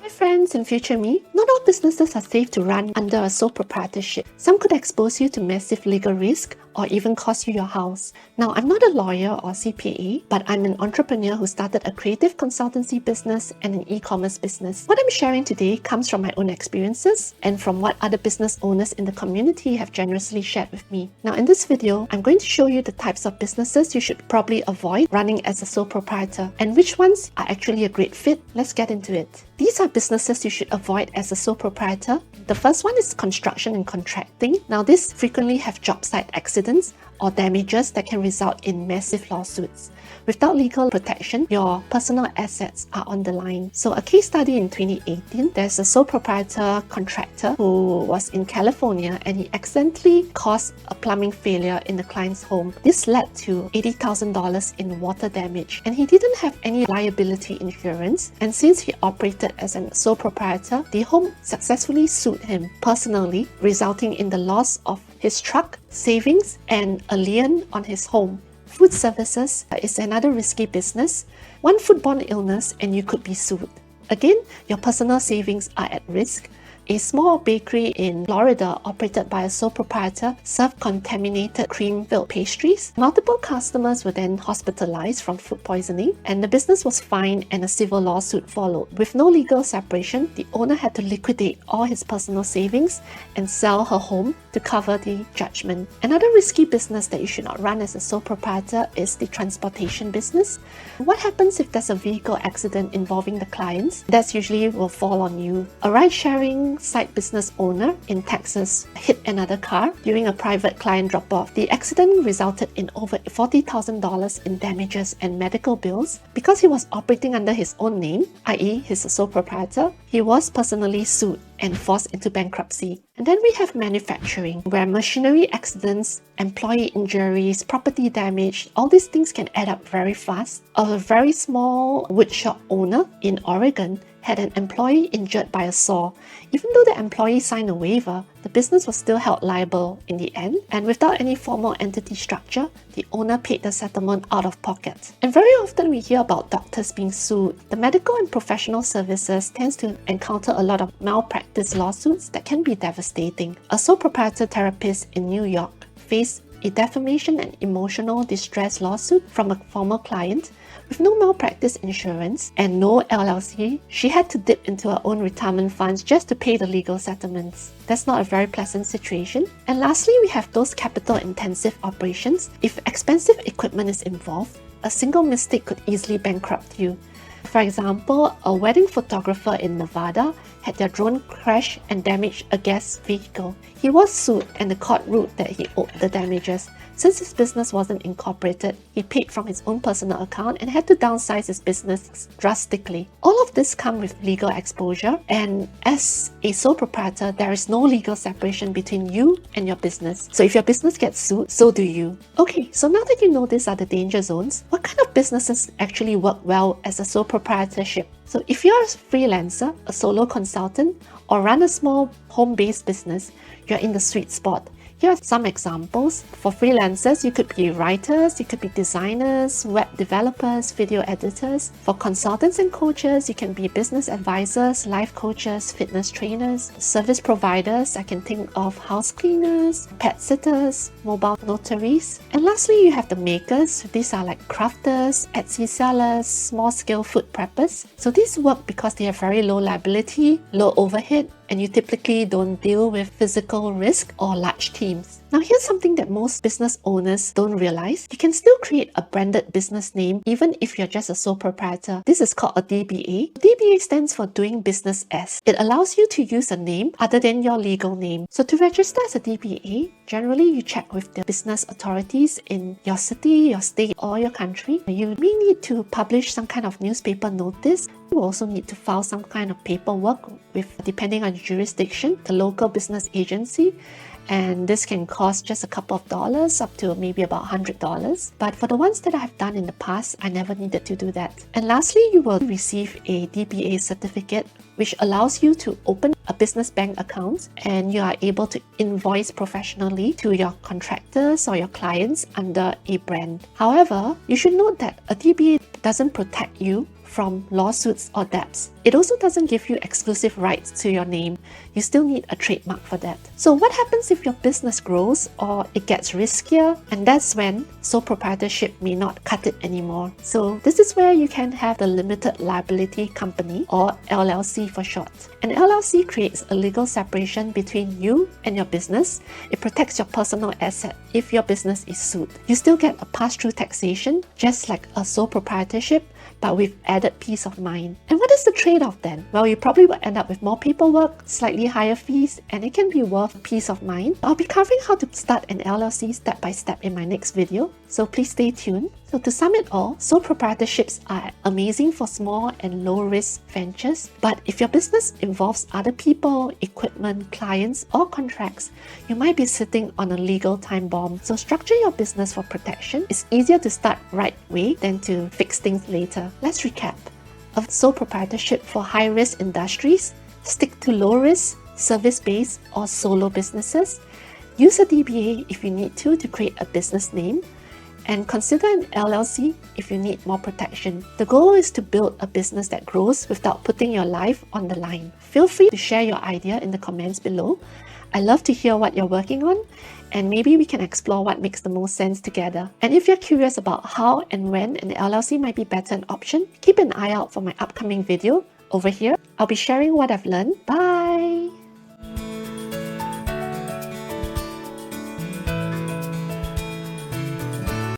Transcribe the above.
Hi friends and future me, not all businesses are safe to run under a sole proprietorship. Some could expose you to massive legal risk or even cost you your house. Now, I'm not a lawyer or CPA, but I'm an entrepreneur who started a creative consultancy business and an e-commerce business. What I'm sharing today comes from my own experiences and from what other business owners in the community have generously shared with me. Now, in this video, I'm going to show you the types of businesses you should probably avoid running as a sole proprietor and which ones are actually a great fit. Let's get into it. These are businesses you should avoid as a sole proprietor. The first one is construction and contracting. Now, these frequently have job site accidents or damages that can result in massive lawsuits. Without legal protection, your personal assets are on the line. So a case study in 2018, there's a sole proprietor contractor who was in California and he accidentally caused a plumbing failure in the client's home. This led to $80,000 in water damage and he didn't have any liability insurance, and since he operated as a sole proprietor, the home successfully sued him personally, resulting in the loss of his truck, savings, and a lien on his home. Food services is another risky business. One foodborne illness and you could be sued. Again, your personal savings are at risk. A small bakery in Florida operated by a sole proprietor served contaminated cream-filled pastries. Multiple customers were then hospitalized from food poisoning and the business was fined and a civil lawsuit followed. With no legal separation, the owner had to liquidate all his personal savings and sell her home to cover the judgment. Another risky business that you should not run as a sole proprietor is the transportation business. What happens if there's a vehicle accident involving the clients? That usually will fall on you. A ride-sharing side business owner in Texas hit another car during a private client drop-off. The accident resulted in over $40,000 in damages and medical bills. Because he was operating under his own name, i.e. he's a sole proprietor, he was personally sued and forced into bankruptcy. And then we have manufacturing, where machinery accidents, employee injuries, property damage, all these things can add up very fast. A very small woodshop owner in Oregon had an employee injured by a saw. Even though the employee signed a waiver, the business was still held liable in the end, and without any formal entity structure, the owner paid the settlement out of pocket. And very often we hear about doctors being sued. The medical and professional services tends to encounter a lot of malpractice lawsuits that can be devastating. A sole proprietor therapist in New York faced a defamation and emotional distress lawsuit from a former client. With no malpractice insurance and no LLC, she had to dip into her own retirement funds just to pay the legal settlements. That's not a very pleasant situation. And lastly, we have those capital-intensive operations. If expensive equipment is involved, a single mistake could easily bankrupt you. For example, a wedding photographer in Nevada had their drone crash and damage a guest vehicle. He was sued and the court ruled that he owed the damages. Since his business wasn't incorporated, he paid from his own personal account and had to downsize his business drastically. All of this comes with legal exposure, and as a sole proprietor, there is no legal separation between you and your business. So if your business gets sued, so do you. Okay, so now that you know these are the danger zones, what kind of businesses actually work well as a sole proprietorship? So if you're a freelancer, a solo consultant, or run a small home-based business, you're in the sweet spot. Here are some examples. For freelancers, you could be writers, you could be designers, web developers, video editors. For consultants and coaches, you can be business advisors, life coaches, fitness trainers, service providers. I can think of house cleaners, pet sitters, mobile notaries. And lastly, you have the makers. These are like crafters, Etsy sellers, small-scale food preppers. So these work because they have very low liability, low overhead, and you typically don't deal with physical risk or large teams. Now here's something that most business owners don't realize. You can still create a branded business name even if you're just a sole proprietor. This is called a DBA. DBA stands for Doing Business As. It allows you to use a name other than your legal name. So to register as a DBA, generally you check with the business authorities in your city, your state, or your country. You may need to publish some kind of newspaper notice. You also need to file some kind of paperwork with, depending on jurisdiction, the local business agency. And this can cost just a couple of dollars up to maybe about $100. But for the ones that I have done in the past, I never needed to do that. And lastly, you will receive a DBA certificate, which allows you to open a business bank account and you are able to invoice professionally to your contractors or your clients under a brand. However, you should note that a DBA doesn't protect you from lawsuits or debts. It also doesn't give you exclusive rights to your name. You still need a trademark for that. So what happens if your business grows or it gets riskier? And that's when sole proprietorship may not cut it anymore. So this is where you can have the limited liability company, or LLC for short. An LLC creates a legal separation between you and your business. It protects your personal asset if your business is sued. You still get a pass-through taxation, just like a sole proprietorship, but with added peace of mind. And what is the trade-off then? Well, you probably will end up with more paperwork, slightly higher fees, and it can be worth peace of mind. I'll be covering how to start an LLC step by step in my next video, so please stay tuned. So to sum it all, sole proprietorships are amazing for small and low-risk ventures, but if your business involves other people, equipment, clients, or contracts, you might be sitting on a legal time bomb. So structure your business for protection. It's easier to start right way than to fix things later. Let's recap. A sole proprietorship for high-risk industries, stick to low-risk, service-based, or solo businesses. Use a DBA if you need to create a business name. And consider an LLC if you need more protection. The goal is to build a business that grows without putting your life on the line. Feel free to share your idea in the comments below. I love to hear what you're working on, and maybe we can explore what makes the most sense together. And if you're curious about how and when an LLC might be better an option, keep an eye out for my upcoming video over here. I'll be sharing what I've learned. Bye!